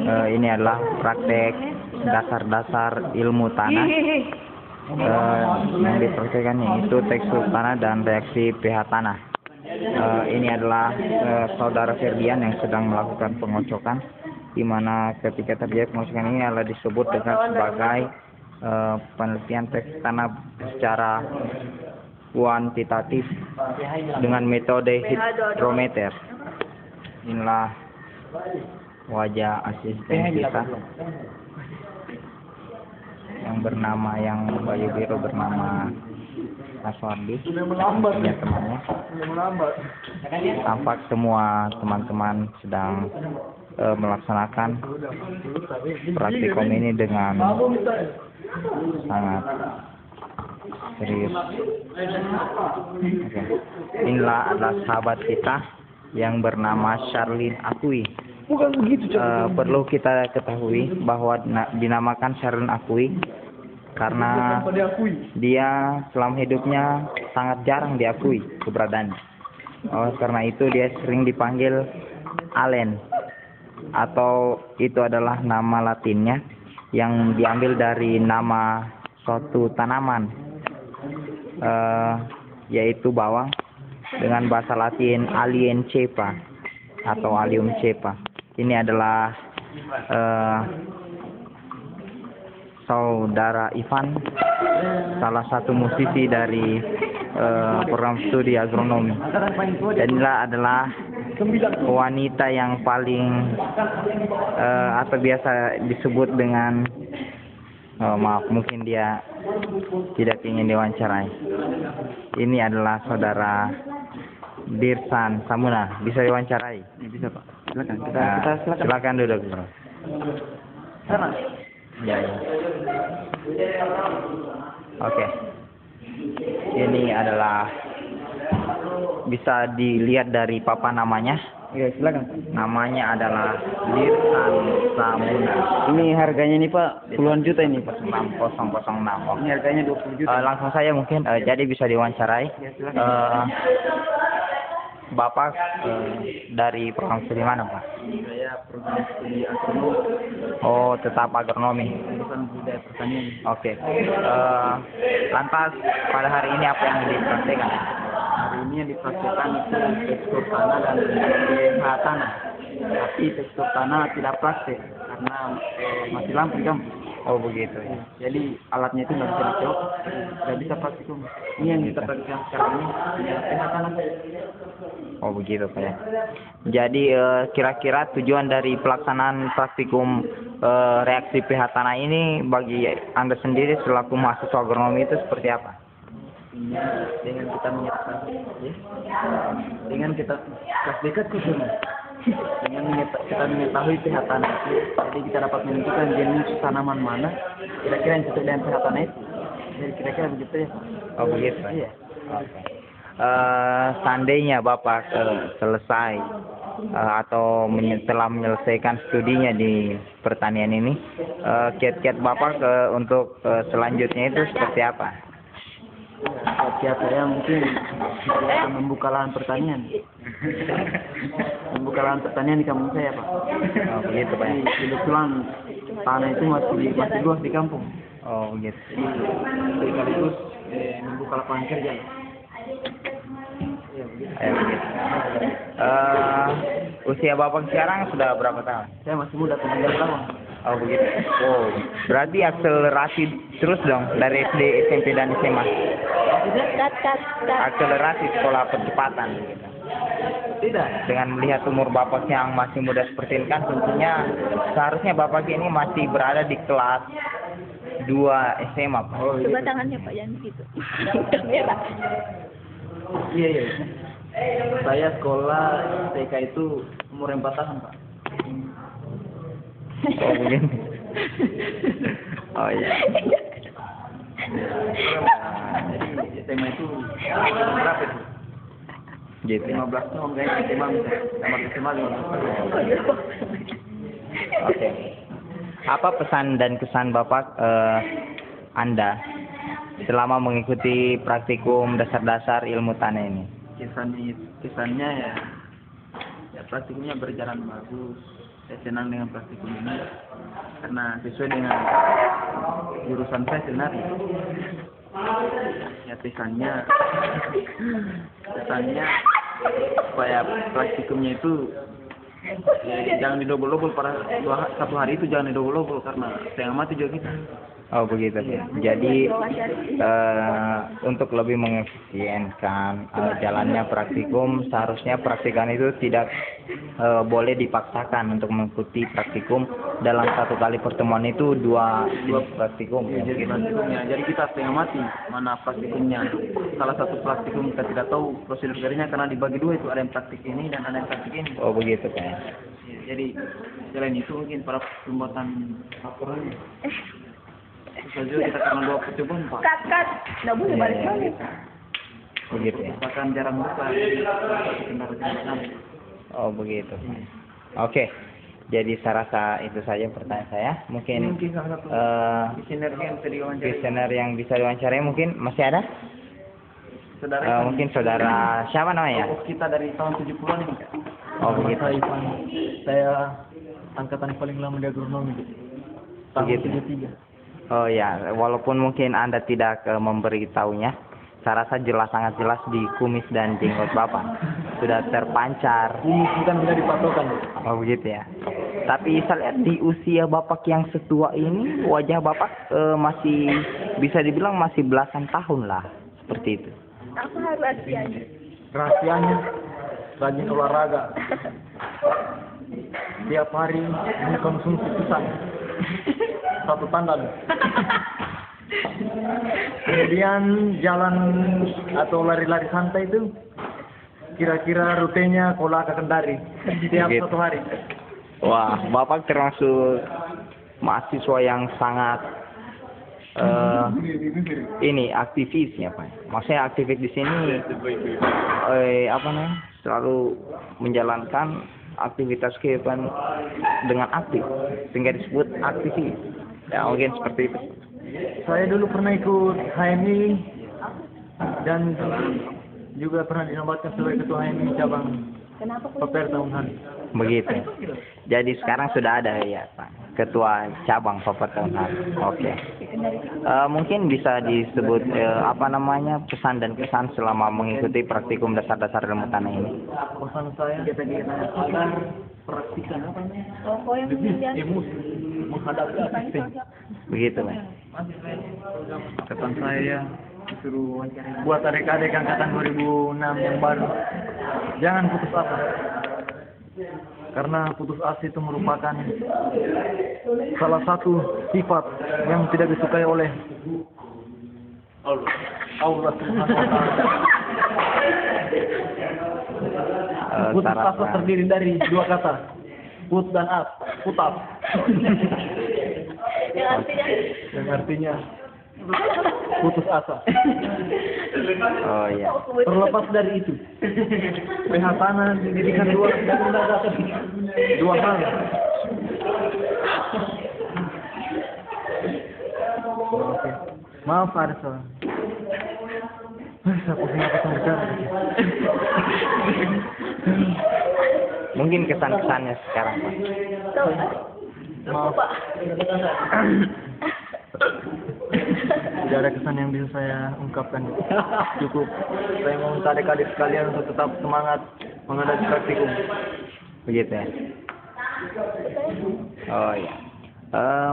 Ini adalah praktek dasar-dasar ilmu tanah. Yang dipraktekkan yaitu tekstur tanah dan reaksi pH tanah. Ini adalah saudara Ferdian yang sedang melakukan pengocokan, di mana ketika terjadi pengocokan ini adalah disebut dengan sebagai penelitian tekstur tanah secara kuantitatif dengan metode hidrometer. Inilah wajah asisten kita yang baju biru bernama Mas Wardi, ya temannya. Tampak semua teman-teman sedang melaksanakan praktikum ini dengan sangat serius. Oke. Inilah adalah sahabat kita yang bernama Charlene Akui. Perlu kita ketahui bahwa dinamakan Charlene Akui karena dia selama hidupnya sangat jarang diakui keberadaannya. Karena itu dia sering dipanggil Allen, atau itu adalah nama latinnya yang diambil dari nama suatu tanaman, yaitu bawang, dengan bahasa Latin Allium cepa atau Allium cepa. Ini adalah saudara Ivan, salah satu musisi dari program studi agronomi. Dan inilah adalah wanita yang paling atau biasa disebut dengan maaf, mungkin dia tidak ingin diwawancarai. Ini adalah saudara Dirsan Samuna. Bisa diwawancarai? Ya, bisa Pak. Silakan. Silakan. Silakan duduk, bro. Sana. Ya. Oke. Ini adalah bisa dilihat dari papan namanya. Ya, silakan. Namanya adalah Dirsan Samuna. Ini harganya nih Pak, puluhan juta ini Pak. 6006. Ini harganya 20 juta. Langsung saja mungkin, jadi bisa diwawancarai. Ya, silakan. Bapak dari program studi mana, Pak? Saya program studi agronomi. Oh, tetap agronomi. Jurusan budaya pertanian. Oke. Lantas pada hari ini apa yang dipraktekkan? Hari ini yang dipraktekkan itu tekstur tanah dan pH tanah. Tapi tekstur tanah tidak praktek karena masih lampu di kampus. Oh, begitu ya. Jadi alatnya itu nggak bisa dicoba, nggak bisa praktikum. Ini yang kita praktikkan sekarang ini pH tanah. Oh, begitu Pak ya. Jadi kira-kira tujuan dari pelaksanaan praktikum reaksi pH tanah ini bagi Anda sendiri selaku mahasiswa agronomi itu seperti apa? Dengan kita mengetahui, ya, dengan kita kelas dekat khususnya, dengan kita mengetahui pH tanah itu, jadi kita dapat menentukan jenis tanaman mana kira-kira yang cocok dengan pH tanah itu. Jadi kira-kira begitu ya. Oh, begitu. Iya. Oke. Seandainya Bapak selesai atau telah menyelesaikan studinya di pertanian ini, kiat-kiat Bapak untuk selanjutnya itu seperti apa? Kiat saya mungkin akan membuka lahan pertanian. Membuka lahan pertanian di kampung saya, Pak. Oh, begitu Pak ya. Kebetulan tanah itu masih luas di kampung. Oh, begitu. Jadi sekaligus membuka lapangan kerja. Ya, begitu. Usia Bapak sekarang sudah berapa tahun? Saya masih muda, 19 tahun. Oh, begitu. Oh, berarti akselerasi terus dong dari SD, SMP dan SMA. Akselerasi sekolah percepatan gitu. Tidak. Dengan melihat umur Bapak yang masih muda seperti ini kan tentunya seharusnya Bapak ini masih berada di kelas 2 SMA, Pak. Oh, Coba tangannya Pak, jangan gitu. Kamera. Iya. Saya sekolah TK itu umur 4 tahun, Pak. Oh, begini. Oh, iya. Jadi SMA itu berapa itu? Gitu. 15 tahun kayaknya SMA bisa. Tamat SMA 15 tahun. Oke. Apa pesan dan kesan Bapak Anda selama mengikuti praktikum dasar-dasar ilmu tanah ini? Kesannya ya praktikumnya berjalan bagus. Saya senang dengan praktikum ini karena sesuai dengan jurusan saya sebenarnya. Ya pesannya supaya praktikumnya itu ya, jangan didobel-dobel pada satu hari itu, jangan didobel-dobel karena setengah mati juga kita. Oh begitu ya. Jadi untuk lebih mengefisienkan jalannya praktikum, seharusnya praktikan itu tidak boleh dipaksakan untuk mengikuti praktikum dalam satu kali pertemuan itu dua praktikum. Ya, jadi praktikumnya, jadi kita setengah mati mana praktikumnya. Salah satu praktikum kita tidak tahu prosedur kerjanya karena dibagi dua, itu ada yang praktik ini dan ada yang praktik ini. Oh begitu kan. Ya, jadi selain itu mungkin para pembuatan laporan saja kita karena dua percobaan Pak. Kat, nggak boleh balik-balik. Begitu ya. Bahkan jarang buka kendaraan. Oh begitu. Oke. Jadi saya rasa itu saja pertanyaan saya. Mungkin salah satu sinergi yang bisa diwawancarai. kuesioner yang bisa diwawancarai mungkin masih ada? Saudara Mungkin saudara siapa namanya? tokoh kita dari tahun 70-an ini Kak. Oh begitu. Saya angkatan paling lama di agronomi. Tahun Begitu. 73. Oh ya, walaupun mungkin Anda tidak memberitahunya, saya rasa sangat jelas di kumis dan jenggot Bapak sudah terpancar. Ini bukan bisa dipatokan. Oh begitu ya. Tapi saya lihat di usia Bapak yang setua ini, wajah Bapak masih bisa dibilang masih belasan tahun lah, seperti itu. Apa rahasianya? Rahasianya rajin olahraga. Tiap hari mengkonsumsi pisang. Satu tandan. Kemudian jalan atau lari-lari santai itu kira-kira rutenya Kolaka Kendari setiap Gitu. satu hari. Wah, Bapak termasuk mahasiswa yang sangat ini aktivisnya Pak. Maksudnya aktivis di sini apa namanya? Selalu menjalankan aktivitas kehidupan dengan aktif, sehingga disebut aktivis. Ya mungkin seperti itu. Saya dulu pernah ikut HMI dan juga pernah dinobatkan sebagai ketua HMI cabang Peperta Unhan. Begitu. Jadi sekarang sudah ada ya Pak, ketua cabang Peperta Unhan. Oke. Mungkin bisa disebut apa namanya pesan dan kesan selama mengikuti praktikum dasar-dasar ilmu tanah ini. Pesan saya agar praktikan apa namanya? Oh, yang Emosi menghadapi asisten. Begitu Pak. Pesan saya disuruh buat adik-adik angkatan 2006 yang baru, jangan putus asa. Karena putus asa itu merupakan salah satu sifat yang tidak disukai oleh Allah Subhanahu wa Ta'ala. Putus asa terdiri dari dua kata, put dan as, putap. Yang artinya putus asa. Oh iya. Terlepas dari itu, PH tanah didirikan dua hal. Oke. Maaf ada salah. Saya pusing apa sama bicara. Mungkin kesan-kesannya sekarang Pak. Maaf. Tidak ada kesan yang bisa saya ungkapkan. Cukup saya meminta adik-adik sekalian untuk tetap semangat menghadapi praktikum. Begitu ya. Oh iya.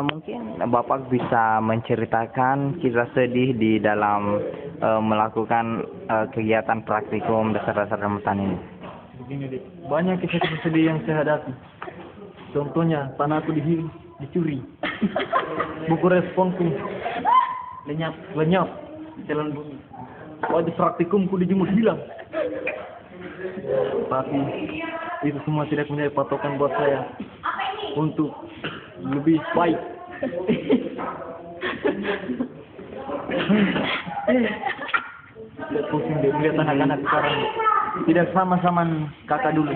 Mungkin Bapak bisa menceritakan kisah sedih di dalam melakukan kegiatan praktikum dasar-dasar ilmu tanah ini. Begini, Dik. Banyak kisah-kisah sedih yang saya hadapi. Contohnya, tanahku dicuri. Buku responku lenyap di jalan bumi. Wajib praktikumku dijemur hilang. Tapi itu semua tidak menjadi patokan buat saya untuk lebih baik. Tidak pusing deh melihat anak-anak sekarang. Tidak sama-sama kakak dulu.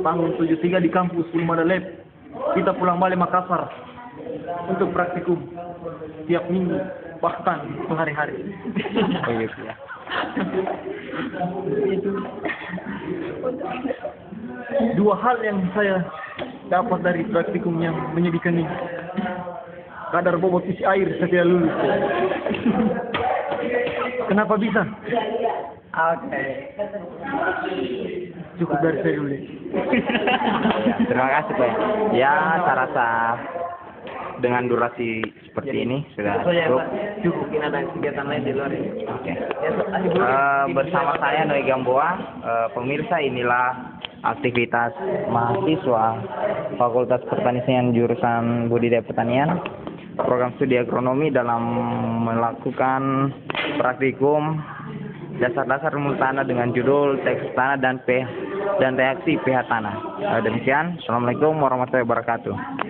Tahun 73 di kampus belum ada lab. Kita pulang balik Makassar untuk praktikum tiap minggu, bahkan sehari-hari. Begitu ya. Itu dua hal yang saya dapat dari praktikum yang menyedihkan ini? Kadar bobot isi air setelah lulus. Kenapa bisa? Oke. Cukup dari saya dulu. Ya, terima kasih Pak. Ya, saya rasa dengan durasi seperti ini sudah cukup. Cukup, ini ada kegiatan lain di luar ini. Oke. Ya, Bersama saya Noe Gamboa, pemirsa inilah aktivitas mahasiswa Fakultas Pertanian jurusan Budidaya Pertanian, program studi agronomi dalam melakukan praktikum dasar-dasar ilmu tanah dengan judul teks tanah dan reaksi pH tanah. Demikian, Assalamualaikum warahmatullahi wabarakatuh.